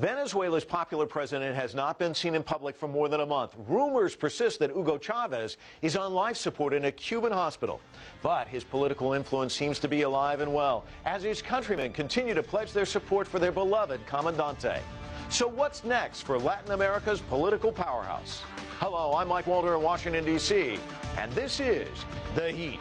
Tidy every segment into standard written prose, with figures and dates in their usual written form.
Venezuela's popular president has not been seen in public for more than a month. Rumors persist that Hugo Chavez is on life support in a Cuban hospital. But his political influence seems to be alive and well, as his countrymen continue to pledge their support for their beloved Comandante. So what's next for Latin America's political powerhouse? Hello, I'm Mike Walter in Washington, D.C., and this is The Heat.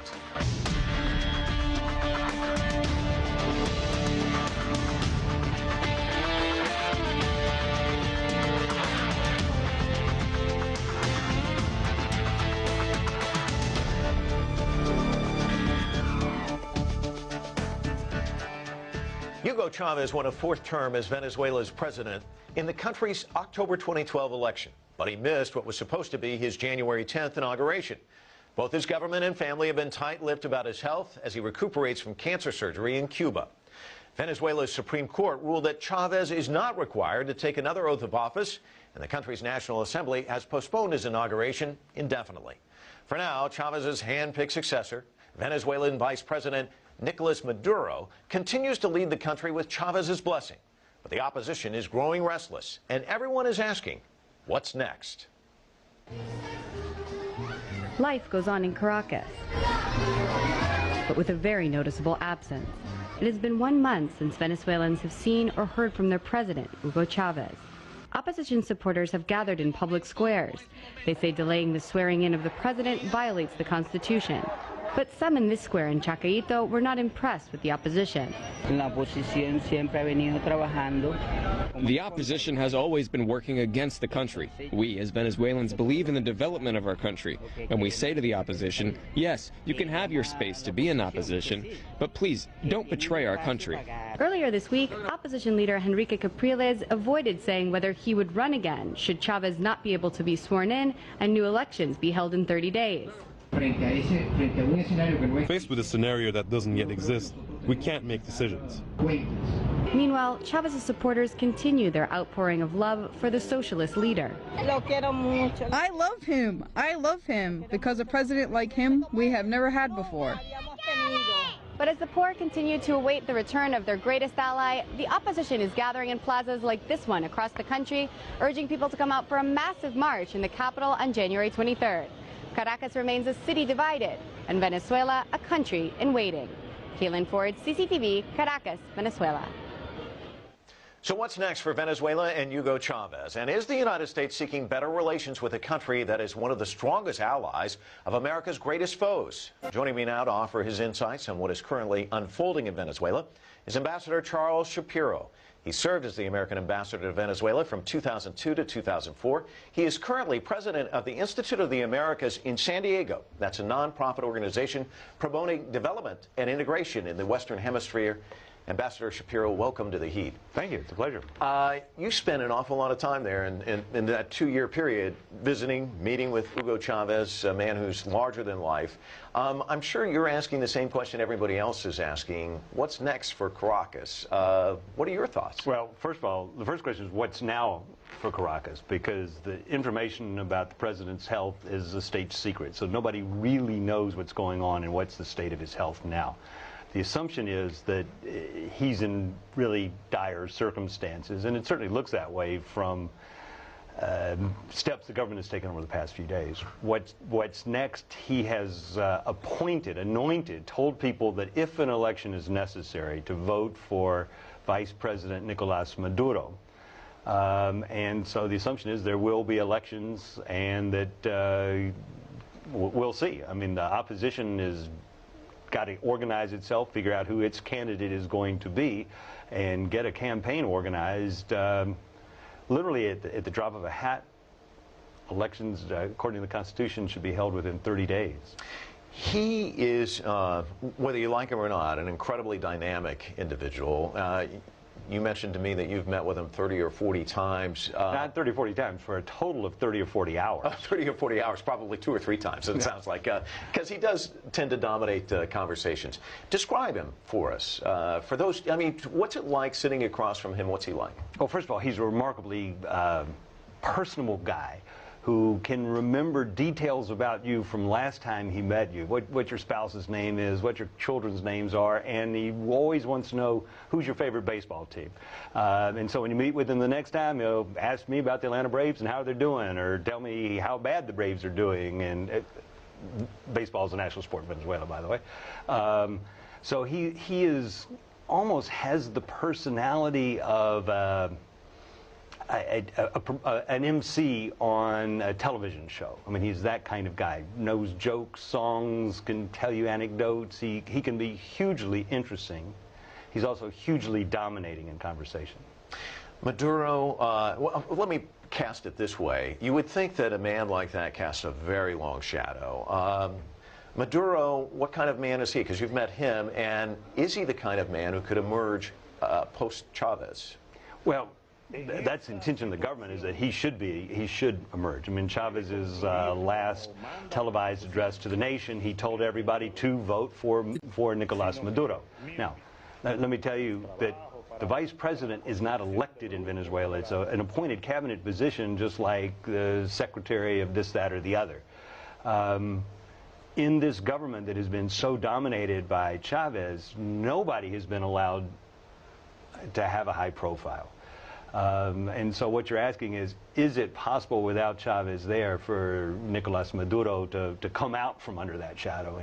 Hugo Chavez won a fourth term as Venezuela's president in the country's October 2012 election, but he missed what was supposed to be his January 10th inauguration. Both his government and family have been tight-lipped about his health as he recuperates from cancer surgery in Cuba. Venezuela's Supreme Court ruled that Chavez is not required to take another oath of office, and the country's National Assembly has postponed his inauguration indefinitely. For now, Chavez's hand-picked successor, Venezuelan Vice President Nicolas Maduro, continues to lead the country with Chavez's blessing. But the opposition is growing restless, and everyone is asking, what's next? Life goes on in Caracas, but with a very noticeable absence. It has been 1 month since Venezuelans have seen or heard from their president, Hugo Chavez. Opposition supporters have gathered in public squares. They say delaying the swearing in of the president violates the Constitution. But some in this square in Chacaito were not impressed with the opposition. The opposition has always been working against the country. We, as Venezuelans, believe in the development of our country. And we say to the opposition, yes, you can have your space to be in opposition, but please, don't betray our country. Earlier this week, opposition leader Enrique Capriles avoided saying whether he would run again should Chavez not be able to be sworn in and new elections be held in 30 days. Faced with a scenario that doesn't yet exist, we can't make decisions. Meanwhile, Chavez's supporters continue their outpouring of love for the socialist leader. I love him. I love him because a president like him we have never had before. But as the poor continue to await the return of their greatest ally, the opposition is gathering in plazas like this one across the country, urging people to come out for a massive march in the capital on January 23rd. Caracas remains a city divided, and Venezuela a country in waiting. Kaylin Ford, CCTV, Caracas, Venezuela. So what's next for Venezuela and Hugo Chavez? And is the United States seeking better relations with a country that is one of the strongest allies of America's greatest foes? Joining me now to offer his insights on what is currently unfolding in Venezuela is Ambassador Charles Shapiro. He served as the American ambassador to Venezuela from 2002 to 2004. He is currently president of the Institute of the Americas in San Diego. That's a nonprofit organization promoting development and integration in the Western Hemisphere. Ambassador Shapiro, welcome to The Heat. Thank you. It's a pleasure. You spent an awful lot of time there in that 2-year period visiting, meeting with Hugo Chavez, a man who's larger than life. I'm sure you're asking the same question everybody else is asking. What's next for Caracas? What are your thoughts? Well, first of all, the first question is what's now for Caracas, because the information about the president's health is a state secret, so nobody really knows what's going on and what's the state of his health now. The assumption is that he's in really dire circumstances, and it certainly looks that way from steps the government has taken over the past few days. What's next, he has anointed, told people that if an election is necessary to vote for Vice President Nicolas Maduro. And so the assumption is there will be elections, and that we'll see. I mean, the opposition is got to organize itself, figure out who its candidate is going to be, and get a campaign organized. Literally at the drop of a hat, elections, according to the Constitution, should be held within 30 days. He is, whether you like him or not, an incredibly dynamic individual. You mentioned to me that you've met with him 30 or 40 times. Not 30 or 40 times, for a total of 30 or 40 hours. 30 or 40 hours, probably 2 or 3 times, it sounds like, because he does tend to dominate conversations. Describe him for us. For those, I mean, what's it like sitting across from him? What's he like? Well, first of all, he's a remarkably personable guy who can remember details about you from last time he met you, what your spouse's name is, what your children's names are, and he always wants to know who's your favorite baseball team. And so when you meet with him the next time, he'll ask me about the Atlanta Braves and how they're doing, or tell me how bad the Braves are doing. And baseball is a national sport in Venezuela, by the way. So he is almost has the personality of an MC on a television show. I mean, he's that kind of guy. Knows jokes, songs, can tell you anecdotes. He can be hugely interesting. He's also hugely dominating in conversation. Maduro, well, let me cast it this way. You would think that a man like that casts a very long shadow. Maduro, what kind of man is he? Because you've met him, and is he the kind of man who could emerge post-Chavez? Well, that's the intention of the government, is that he should emerge. I mean, Chavez's last televised address to the nation, he told everybody to vote for Nicolás Maduro. Now, let me tell you that the vice president is not elected in Venezuela. It's an appointed cabinet position, just like the secretary of this, that, or the other. In this government that has been so dominated by Chavez, nobody has been allowed to have a high profile. And so what you're asking is it possible without Chavez there for Nicolás Maduro to come out from under that shadow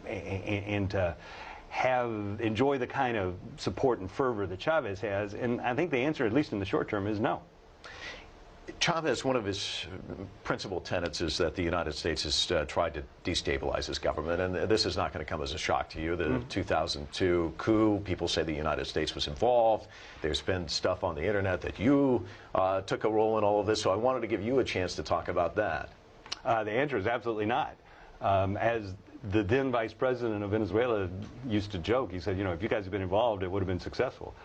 and to enjoy the kind of support and fervor that Chavez has? And I think the answer, at least in the short term, is no. Chavez, one of his principal tenets is that the United States has tried to destabilize his government, and this is not going to come as a shock to you. The 2002 coup, people say the United States was involved. There's been stuff on the internet that you took a role in all of this, so I wanted to give you a chance to talk about that. The answer is absolutely not. As the then vice president of Venezuela used to joke, he said, you know, if you guys had been involved, it would have been successful.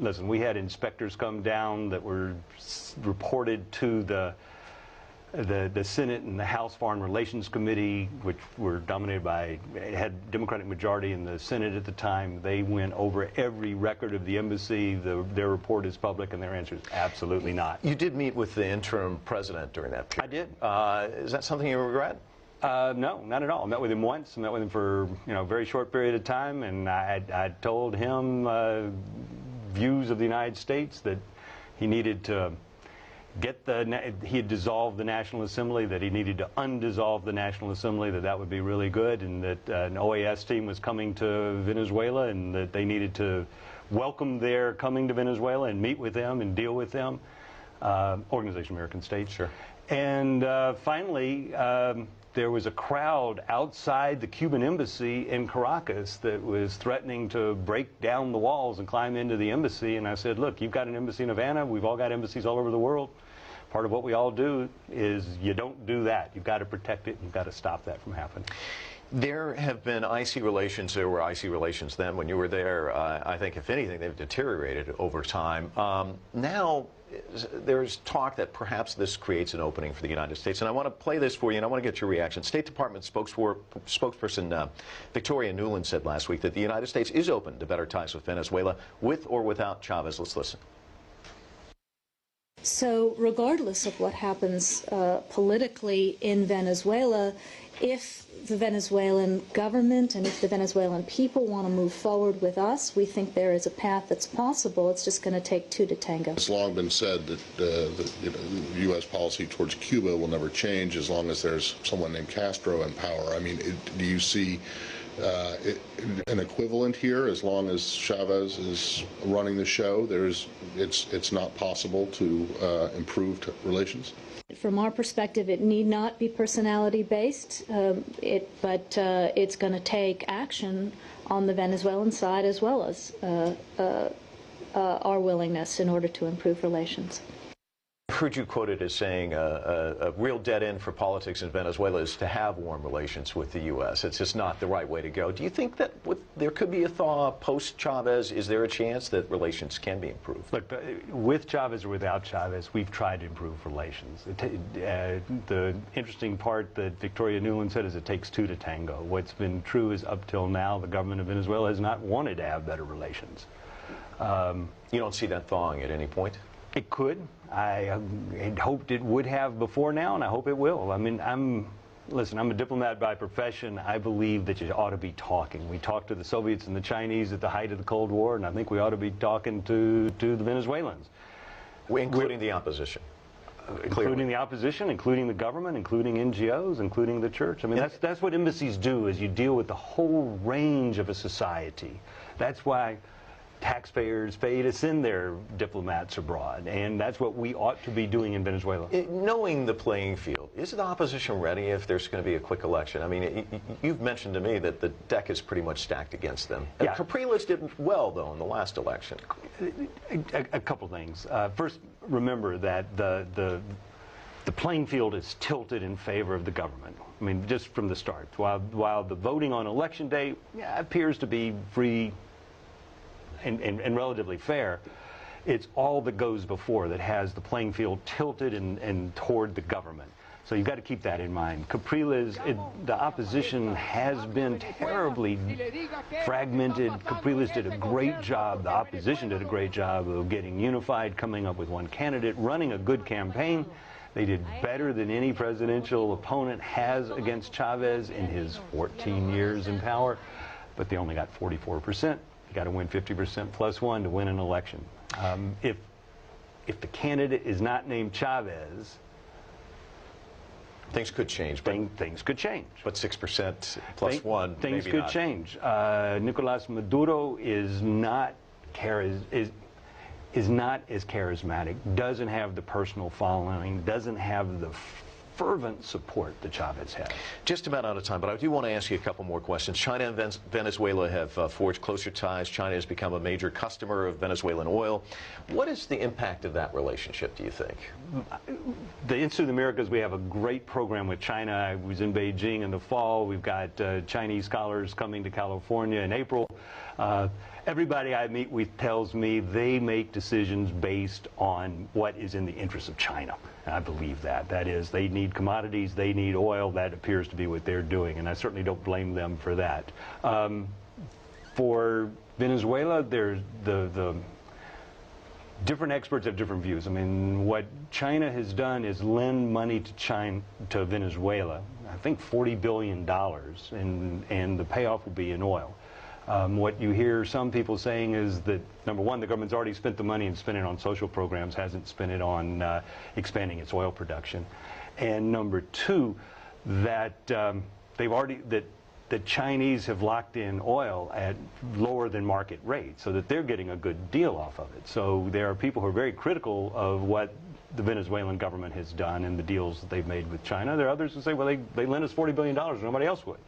Listen, we had inspectors come down that were reported to the Senate and the House Foreign Relations Committee, which were dominated by, had Democratic majority in the Senate at the time. They went over every record of the embassy. Their report is public, and their answer is absolutely not. You did meet with the interim president during that period. I did. Is that something you regret? No, not at all. I met with him once. I met with him for a very short period of time, and I told him views of the United States, that he needed to he had dissolved the National Assembly, that he needed to undissolve the National Assembly, that would be really good, and that an OAS team was coming to Venezuela, and that they needed to welcome their coming to Venezuela and meet with them and deal with them. Organization of American States. Sure. And finally, there was a crowd outside the Cuban embassy in Caracas that was threatening to break down the walls and climb into the embassy. And I said, look, you've got an embassy in Havana. We've all got embassies all over the world. Part of what we all do is you don't do that. You've got to protect it. You've got to stop that from happening. There have been icy relations. There were icy relations then when you were there. I think, if anything, they've deteriorated over time. Now, there's talk that perhaps this creates an opening for the United States. And I want to play this for you, and I want to get your reaction. State Department spokesperson Victoria Nuland said last week that the United States is open to better ties with Venezuela, with or without Chavez. Let's listen. So regardless of what happens politically in Venezuela, if the Venezuelan government and if the Venezuelan people want to move forward with us, we think there is a path that's possible. It's just going to take two to tango. It's long been said that the U.S. policy towards Cuba will never change as long as there's someone named Castro in power. I mean, do you see an equivalent here? As long as Chavez is running the show, it's not possible to improve relations? From our perspective, it need not be personality-based, but it's going to take action on the Venezuelan side as well as our willingness in order to improve relations. I heard you quoted as saying a real dead end for politics in Venezuela is to have warm relations with the U.S. It's just not the right way to go. Do you think that there could be a thaw post-Chavez? Is there a chance that relations can be improved? Look, with Chavez or without Chavez, we've tried to improve relations. The interesting part that Victoria Nuland said is it takes two to tango. What's been true is up till now, the government of Venezuela has not wanted to have better relations. You don't see that thawing at any point? It could. I had hoped it would have before now, and I hope it will. I mean, listen, I'm a diplomat by profession. I believe that you ought to be talking. We talked to the Soviets and the Chinese at the height of the Cold War, and I think we ought to be talking to the Venezuelans. Including the opposition. Including the opposition, including the government, including NGOs, including the church. I mean, that's what embassies do, is you deal with the whole range of a society. That's why taxpayers pay to send their diplomats abroad, and that's what we ought to be doing in Venezuela. Knowing the playing field, is the opposition ready if there's going to be a quick election? I mean, you've mentioned to me that the deck is pretty much stacked against them. Yeah. Capriles did well, though, in the last election. A couple things. First, remember that the playing field is tilted in favor of the government. I mean, just from the start. While the voting on election day appears to be free and relatively fair, it's all that goes before that has the playing field tilted and toward the government. So you've got to keep that in mind. Capriles, the opposition has been terribly fragmented. Capriles did a great job, the opposition did a great job of getting unified, coming up with one candidate, running a good campaign. They did better than any presidential opponent has against Chavez in his 14 years in power, but they only got 44%. You got to win 50% plus one to win an election. If the candidate is not named Chavez, things could change. Things could change. But 6% plus one, things maybe could not. change. Nicolas Maduro is not as charismatic, doesn't have the personal following, doesn't have the fervent support that Chavez had. Just about out of time, but I do want to ask you a couple more questions. China and Venezuela have forged closer ties. China has become a major customer of Venezuelan oil. What is the impact of that relationship, do you think? The Institute of the Americas, we have a great program with China. I was in Beijing in the fall. We've got Chinese scholars coming to California in April. Everybody I meet with tells me they make decisions based on what is in the interest of China. And I believe that. That is, they need commodities, they need oil. That appears to be what they're doing, and I certainly don't blame them for that. For Venezuela, there's the different experts have different views. I mean, what China has done is lend money to Venezuela, I think $40 billion, and the payoff will be in oil. What you hear some people saying is that, number one, the government's already spent the money and spent it on social programs, hasn't spent it on expanding its oil production. And number two, that the Chinese have locked in oil at lower than market rates, so that they're getting a good deal off of it. So there are people who are very critical of what the Venezuelan government has done and the deals that they've made with China. There are others who say, well, they lent us $40 billion, nobody else would.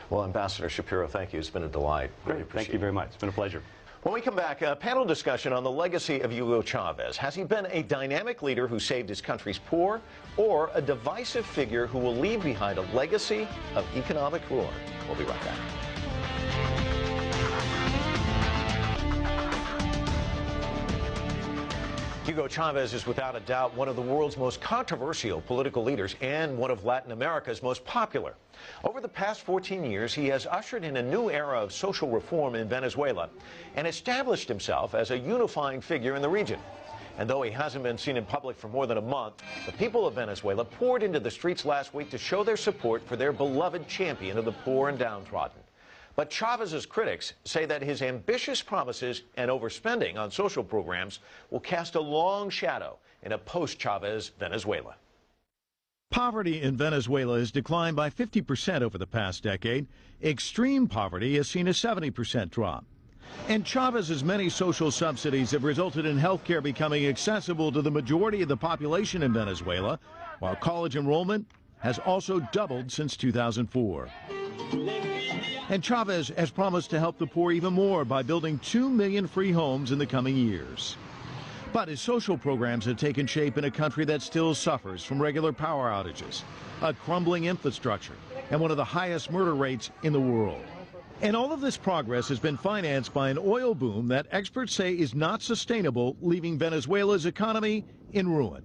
Well, Ambassador Shapiro, thank you. It's been a delight. Great. Thank you very much. It's been a pleasure. When we come back, a panel discussion on the legacy of Hugo Chavez. Has he been a dynamic leader who saved his country's poor, or a divisive figure who will leave behind a legacy of economic ruin? We'll be right back. Hugo Chavez is without a doubt one of the world's most controversial political leaders and one of Latin America's most popular. Over the past 14 years, he has ushered in a new era of social reform in Venezuela and established himself as a unifying figure in the region. And though he hasn't been seen in public for more than a month, the people of Venezuela poured into the streets last week to show their support for their beloved champion of the poor and downtrodden. But Chavez's critics say that his ambitious promises and overspending on social programs will cast a long shadow in a post-Chavez Venezuela. Poverty in Venezuela has declined by 50% over the past decade. Extreme poverty has seen a 70% drop. And Chavez's many social subsidies have resulted in health care becoming accessible to the majority of the population in Venezuela, while college enrollment has also doubled since 2004. And Chavez has promised to help the poor even more by building 2 million free homes in the coming years. But his social programs have taken shape in a country that still suffers from regular power outages, a crumbling infrastructure, and one of the highest murder rates in the world. And all of this progress has been financed by an oil boom that experts say is not sustainable, leaving Venezuela's economy in ruin.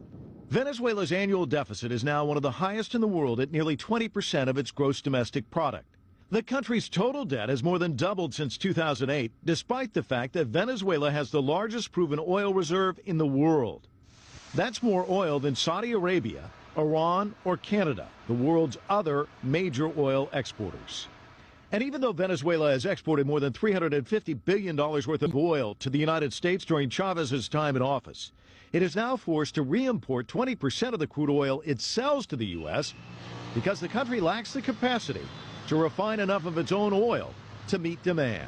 Venezuela's annual deficit is now one of the highest in the world at nearly 20% of its gross domestic product. The country's total debt has more than doubled since 2008, despite the fact that Venezuela has the largest proven oil reserve in the world. That's more oil than Saudi Arabia, Iran, or Canada, the world's other major oil exporters. And even though Venezuela has exported more than $350 billion worth of oil to the United States during Chavez's time in office, it is now forced to re-import 20% of the crude oil it sells to the U.S. because the country lacks the capacity to refine enough of its own oil to meet demand.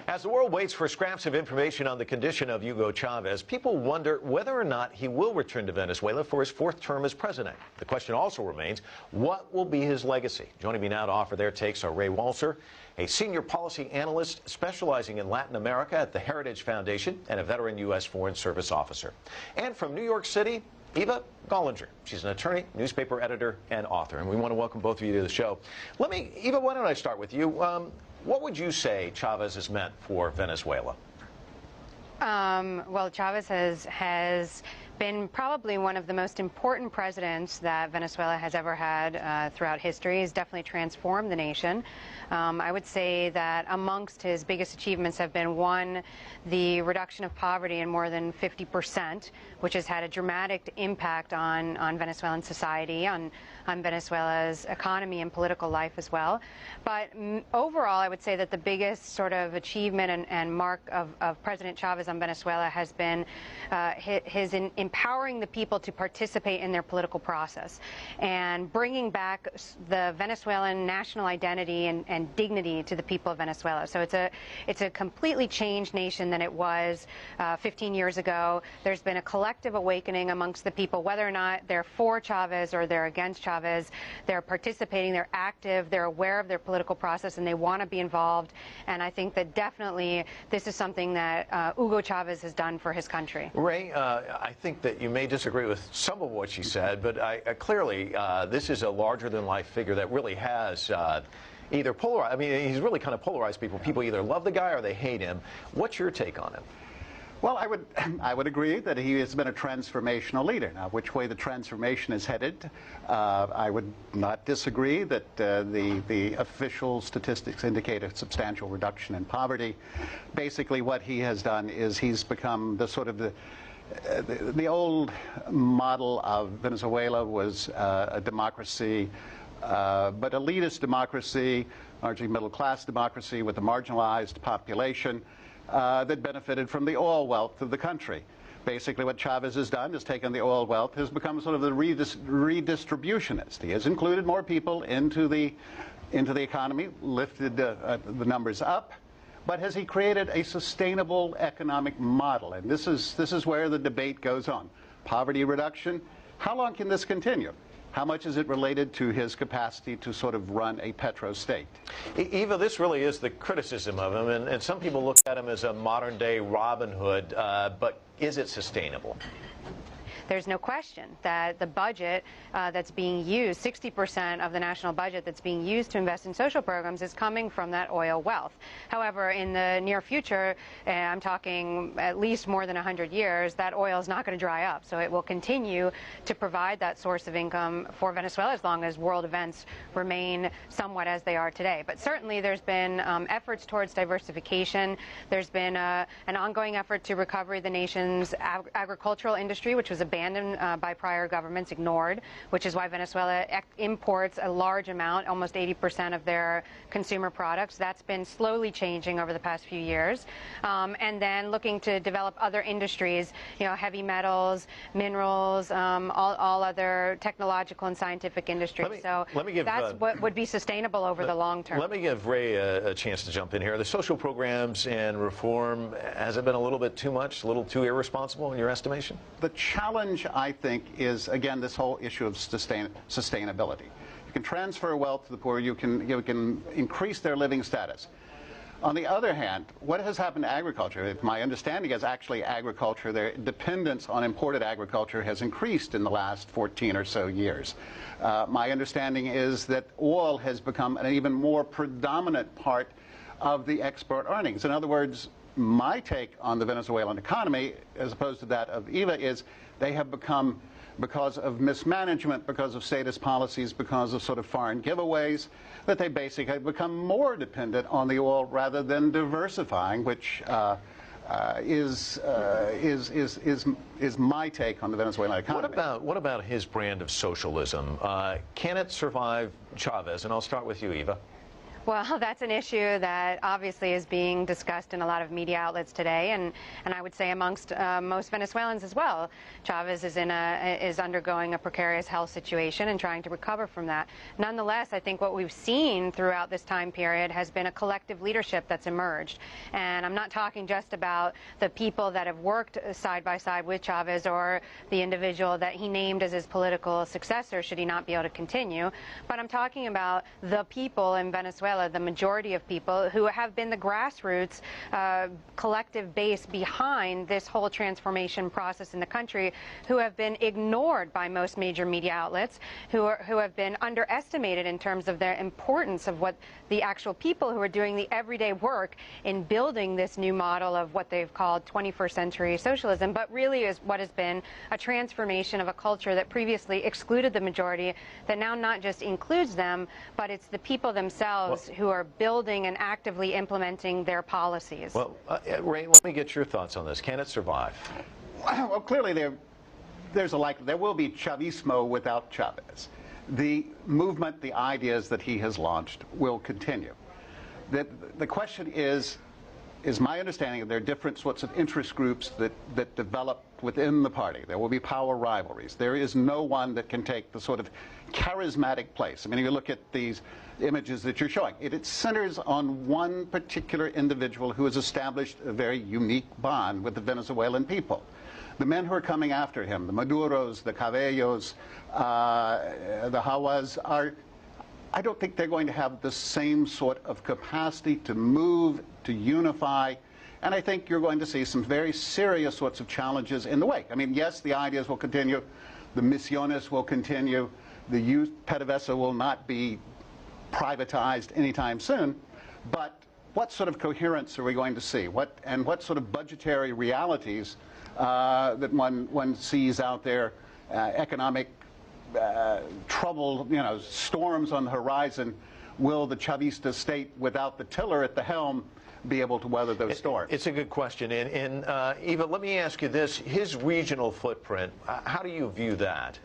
As the world waits for scraps of information on the condition of Hugo Chavez, people wonder whether or not he will return to Venezuela for his fourth term as president. The question also remains, what will be his legacy? Joining me now to offer their takes are Ray Walser, a senior policy analyst specializing in Latin America at the Heritage Foundation and a veteran U.S. Foreign Service officer. And from New York City, Eva Gollinger. She's an attorney, newspaper editor, and author. And we want to welcome both of you to the show. Eva, why don't I start with you? What would you say Chavez has meant for Venezuela? Well, Chavez has been probably one of the most important presidents that Venezuela has ever had throughout history. He's definitely transformed the nation. I would say that amongst his biggest achievements have been, one, the reduction of poverty in more than 50%, which has had a dramatic impact on Venezuelan society, on Venezuela's economy and political life as well. But overall, I would say that the biggest sort of achievement and mark of President Chavez on Venezuela has been his empowering the people to participate in their political process and bringing back the Venezuelan national identity and dignity to the people of Venezuela. So it's a completely changed nation than it was 15 years ago. There's been a collective awakening amongst the people, whether or not they're for Chavez or they're against Chavez. They're participating, they're active, they're aware of their political process, and they want to be involved. And I think that definitely this is something that Hugo Chavez has done for his country. Ray, I think that you may disagree with some of what she said, but clearly this is a larger-than-life figure that really has either polarized. I mean, he's really kind of polarized people. People either love the guy or they hate him. What's your take on him? Well, I would agree that he has been a transformational leader. Now, which way the transformation is headed, I would not disagree that the official statistics indicate a substantial reduction in poverty. Basically, what he has done is he's become the sort of the old model of Venezuela was a democracy, but elitist democracy, largely middle-class democracy with a marginalized population that benefited from the oil wealth of the country. Basically, what Chavez has done is taken the oil wealth, has become sort of the redistributionist. He has included more people into the economy, lifted the numbers up, but has he created a sustainable economic model? And this is where the debate goes on. Poverty reduction, how long can this continue? How much is it related to his capacity to sort of run a petro-state? Eva, this really is the criticism of him, and some people look at him as a modern-day Robin Hood, but is it sustainable? There's no question that the budget that's being used, 60% of the national budget that's being used to invest in social programs is coming from that oil wealth. However, in the near future, I'm talking at least more than 100 years, that oil is not going to dry up. So it will continue to provide that source of income for Venezuela as long as world events remain somewhat as they are today. But certainly there's been efforts towards diversification. There's been an ongoing effort to recover the nation's agricultural industry, which was abandoned by prior governments, ignored, which is why Venezuela imports a large amount, almost 80% of their consumer products. That's been slowly changing over the past few years. And then looking to develop other industries, heavy metals, minerals, all other technological and scientific industries. That's what would be sustainable over the long term. Let me give Ray a chance to jump in here. The social programs and reform, has it been a little bit too much, a little too irresponsible in your estimation? The challenge, I think, is, again, this whole issue of sustainability. You can transfer wealth to the poor. You can increase their living status. On the other hand, what has happened to agriculture? My understanding is actually agriculture, their dependence on imported agriculture has increased in the last 14 or so years. My understanding is that oil has become an even more predominant part of the export earnings. In other words, my take on the Venezuelan economy, as opposed to that of Eva, is they have become because of mismanagement, because of statist policies, because of sort of foreign giveaways, that they basically become more dependent on the oil rather than diversifying, which is my take on the Venezuelan economy. What about his brand of socialism? Can it survive Chavez? And I'll start with you, Eva. Well, that's an issue that obviously is being discussed in a lot of media outlets today, and I would say amongst most Venezuelans as well. Chavez is undergoing a precarious health situation and trying to recover from that. Nonetheless, I think what we've seen throughout this time period has been a collective leadership that's emerged. And I'm not talking just about the people that have worked side by side with Chavez or the individual that he named as his political successor should he not be able to continue, but I'm talking about the people in Venezuela, the majority of people who have been the grassroots collective base behind this whole transformation process in the country, who have been ignored by most major media outlets, who have been underestimated in terms of their importance of what the actual people who are doing the everyday work in building this new model of what they've called 21st century socialism, but really is what has been a transformation of a culture that previously excluded the majority, that now not just includes them, but it's the people themselves who are building and actively implementing their policies. Well, Ray, let me get your thoughts on this. Can it survive? Well, clearly there will be Chavismo without Chavez. The movement, the ideas that he has launched will continue. The question is my understanding that there are different sorts of interest groups that develop within the party. There will be power rivalries. There is no one that can take the sort of charismatic place. I mean, if you look at these images that you're showing, it centers on one particular individual who has established a very unique bond with the Venezuelan people. The men who are coming after him, the Maduros, the Cabellos, the Hawas, I don't think they're going to have the same sort of capacity to move, to unify, and I think you're going to see some very serious sorts of challenges in the way. I mean, yes, the ideas will continue, the misiones will continue, the youth PDVSA will not be privatized anytime soon, but what sort of coherence are we going to see? What sort of budgetary realities that one sees out there, economic trouble, storms on the horizon, will the Chavista state without the tiller at the helm be able to weather those storms? It's a good question. And Eva, let me ask you this. His regional footprint, how do you view that?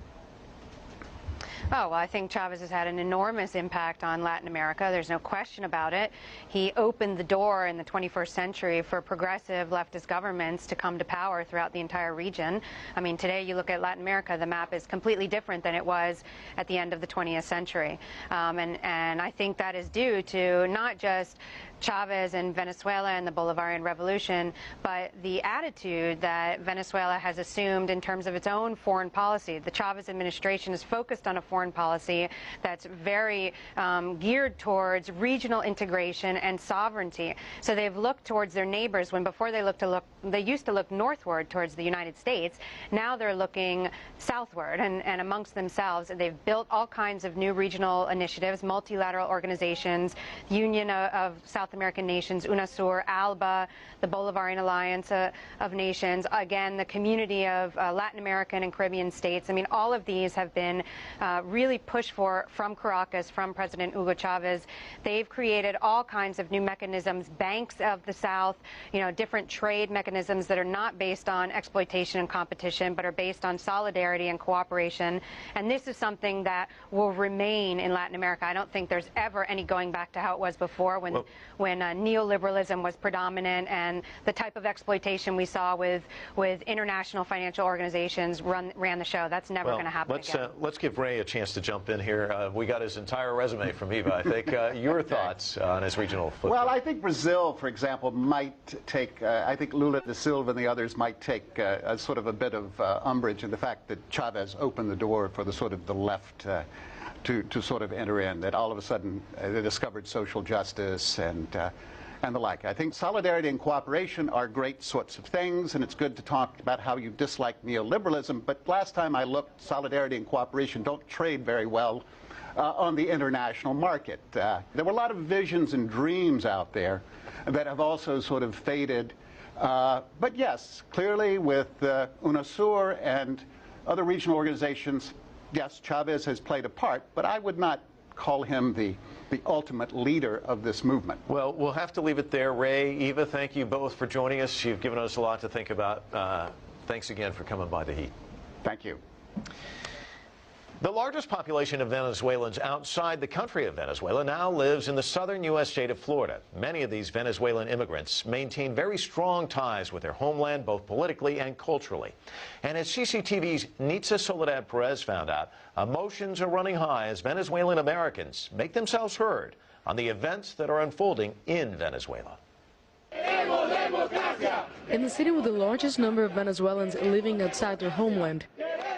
Oh, well, I think Chavez has had an enormous impact on Latin America. There's no question about it. He opened the door in the 21st century for progressive leftist governments to come to power throughout the entire region. I mean, today you look at Latin America, the map is completely different than it was at the end of the 20th century. And I think that is due to not just Chavez and Venezuela and the Bolivarian Revolution, but the attitude that Venezuela has assumed in terms of its own foreign policy. The Chavez administration is focused on a foreign policy that's very geared towards regional integration and sovereignty. So they've looked towards their neighbors when before they used to look northward towards the United States. Now they're looking southward and amongst themselves. They've built all kinds of new regional initiatives, multilateral organizations, Union of South American Nations, UNASUR, ALBA, the Bolivarian Alliance of Nations, again, the Community of Latin American and Caribbean States. I mean, all of these have been really pushed for from Caracas, from President Hugo Chavez. They've created all kinds of new mechanisms, banks of the South, different trade mechanisms that are not based on exploitation and competition, but are based on solidarity and cooperation. And this is something that will remain in Latin America. I don't think there's ever any going back to how it was before when neoliberalism was predominant and the type of exploitation we saw with international financial organizations ran the show. That's never going to happen again. Let's give Ray a chance to jump in here. We got his entire resume from Eva. I think your thoughts on his regional footprint. Well, I think Brazil, for example, might take, I think Lula da Silva and the others might take a sort of a bit of umbrage in the fact that Chavez opened the door for the sort of the left to sort of enter in, that all of a sudden they discovered social justice and the like. I think solidarity and cooperation are great sorts of things, and it's good to talk about how you dislike neoliberalism, but last time I looked, solidarity and cooperation don't trade very well on the international market. There were a lot of visions and dreams out there that have also sort of faded. But yes, clearly with UNASUR and Other regional organizations, yes, Chavez has played a part, but I would not call him the ultimate leader of this movement. Well, we'll have to leave it there. Ray, Eva, thank you both for joining us. You've given us a lot to think about. Thanks again for coming by the Heat. Thank you. The largest population of Venezuelans outside the country of Venezuela now lives in the southern U.S. state of Florida. Many of these Venezuelan immigrants maintain very strong ties with their homeland, both politically and culturally. And as CCTV's Nitza Soledad Perez found out, emotions are running high as Venezuelan Americans make themselves heard on the events that are unfolding in Venezuela. In the city with the largest number of Venezuelans living outside their homeland,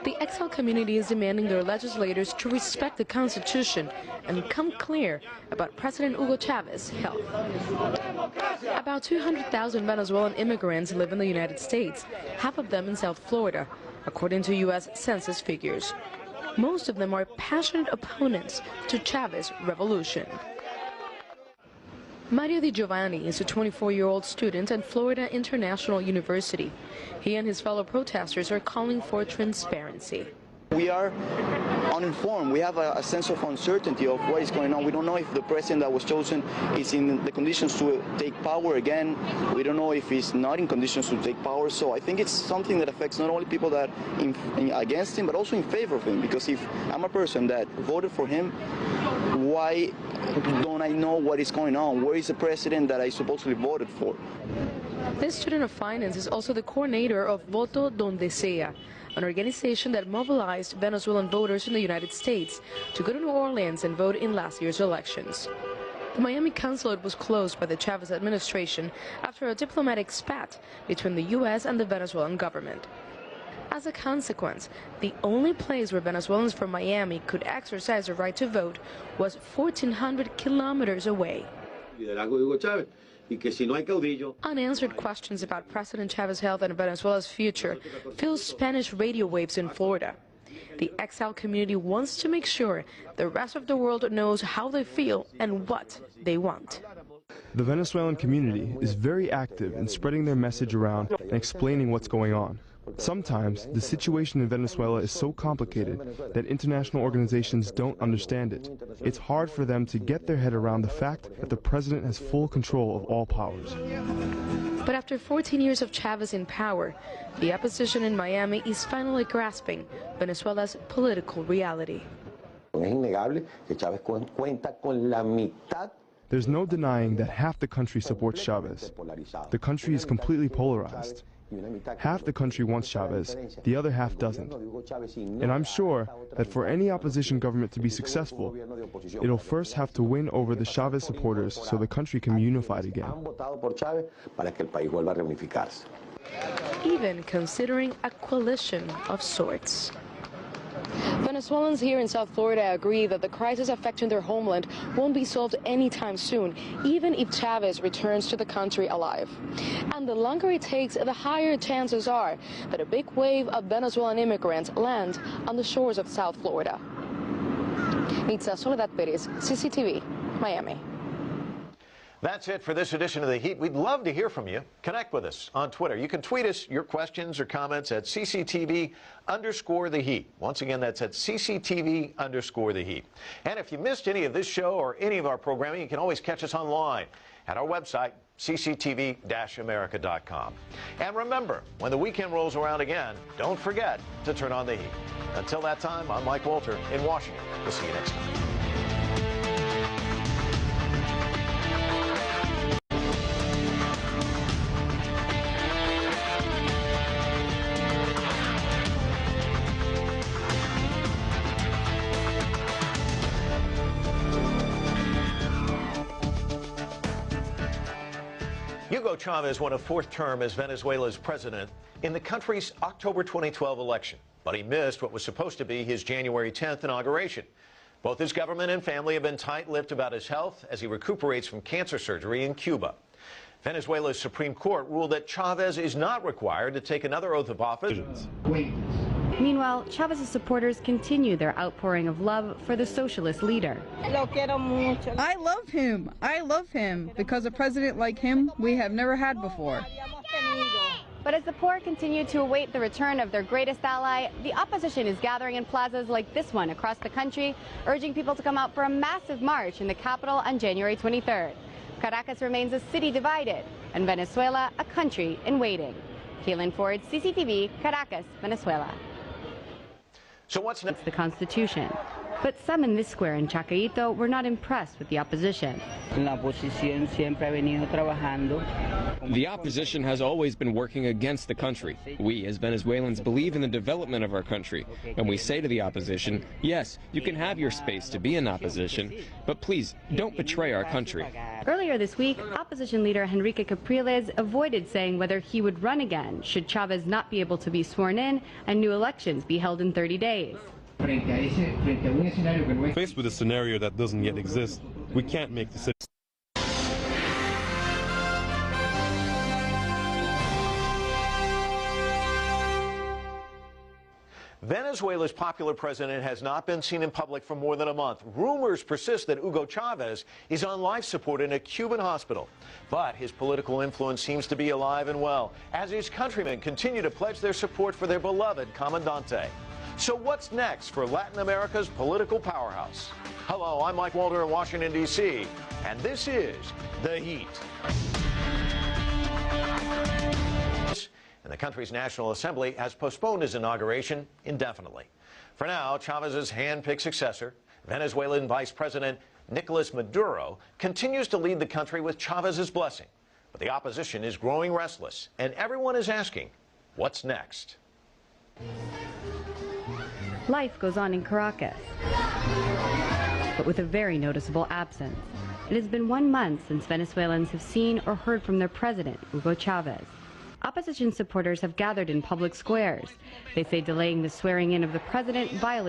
the exile community is demanding their legislators to respect the Constitution and come clear about President Hugo Chavez's health. About 200,000 Venezuelan immigrants live in the United States, half of them in South Florida, according to U.S. Census figures. Most of them are passionate opponents to Chavez's revolution. Mario Di Giovanni is a 24-year-old student at Florida International University. He and his fellow protesters are calling for transparency. We are uninformed. We have a sense of uncertainty of what is going on. We don't know if the president that was chosen is in the conditions to take power again. We don't know if he's not in conditions to take power. So I think it's something that affects not only people that against him, but also in favor of him. Because if I'm a person that voted for him, why don't I know what is going on? Where is the president that I supposedly voted for? This student of finance is also the coordinator of Voto Donde Sea, an organization that mobilized Venezuelan voters in the United States to go to New Orleans and vote in last year's elections. The Miami consulate was closed by the Chavez administration after a diplomatic spat between the U.S. and the Venezuelan government. As a consequence, the only place where Venezuelans from Miami could exercise their right to vote was 1,400 kilometers away. Unanswered questions about President Chavez's health and Venezuela's future fill Spanish radio waves in Florida. The exile community wants to make sure the rest of the world knows how they feel and what they want. The Venezuelan community is very active in spreading their message around and explaining what's going on. Sometimes the situation in Venezuela is so complicated that international organizations don't understand it. It's hard for them to get their head around the fact that the president has full control of all powers. But after 14 years of Chavez in power, the opposition in Miami is finally grasping Venezuela's political reality. There's no denying that half the country supports Chavez. The country is completely polarized. Half the country wants Chavez, the other half doesn't. And I'm sure that for any opposition government to be successful, it'll first have to win over the Chavez supporters so the country can be unified again. Even considering a coalition of sorts. Venezuelans here in South Florida agree that the crisis affecting their homeland won't be solved anytime soon, even if Chavez returns to the country alive. And the longer it takes, the higher chances are that a big wave of Venezuelan immigrants land on the shores of South Florida. Nitza Soledad Perez, CCTV, Miami. That's it for this edition of The Heat. We'd love to hear from you. Connect with us on Twitter. You can tweet us your questions or comments at CCTV_The Heat. Once again, that's at CCTV_The Heat. And if you missed any of this show or any of our programming, you can always catch us online at our website, cctv-america.com. And remember, when the weekend rolls around again, don't forget to turn on the heat. Until that time, I'm Mike Walter in Washington. We'll see you next time. Hugo Chavez won a fourth term as Venezuela's president in the country's October 2012 election, but he missed what was supposed to be his January 10th inauguration. Both his government and family have been tight-lipped about his health as he recuperates from cancer surgery in Cuba. Venezuela's Supreme Court ruled that Chavez is not required to take another oath of office. Meanwhile, Chavez's supporters continue their outpouring of love for the socialist leader. I love him. I love him because a president like him we have never had before. But as the poor continue to await the return of their greatest ally, the opposition is gathering in plazas like this one across the country, urging people to come out for a massive march in the capital on January 23rd. Caracas remains a city divided, and Venezuela a country in waiting. Kaylin Ford, CCTV, Caracas, Venezuela. So what's next? It's the Constitution. But some in this square in Chacaito were not impressed with the opposition. The opposition has always been working against the country. We, as Venezuelans, believe in the development of our country. And we say to the opposition, yes, you can have your space to be in opposition, but please don't betray our country. Earlier this week, opposition leader Enrique Capriles avoided saying whether he would run again should Chavez not be able to be sworn in and new elections be held in 30 days. Faced with a scenario that doesn't yet exist, we can't make decisions. Venezuela's popular president has not been seen in public for more than a month. Rumors persist that Hugo Chavez is on life support in a Cuban hospital. But his political influence seems to be alive and well, as his countrymen continue to pledge their support for their beloved Comandante. So what's next for Latin America's political powerhouse? Hello, I'm Mike Walter in Washington, D.C., and this is The Heat. And the country's National Assembly has postponed his inauguration indefinitely. For now, Chavez's hand-picked successor, Venezuelan Vice President Nicolas Maduro, continues to lead the country with Chavez's blessing. But the opposition is growing restless, and everyone is asking, what's next? Life goes on in Caracas, but with a very noticeable absence. It has been 1 month since Venezuelans have seen or heard from their president, Hugo Chavez. Opposition supporters have gathered in public squares. They say delaying the swearing in of the president violates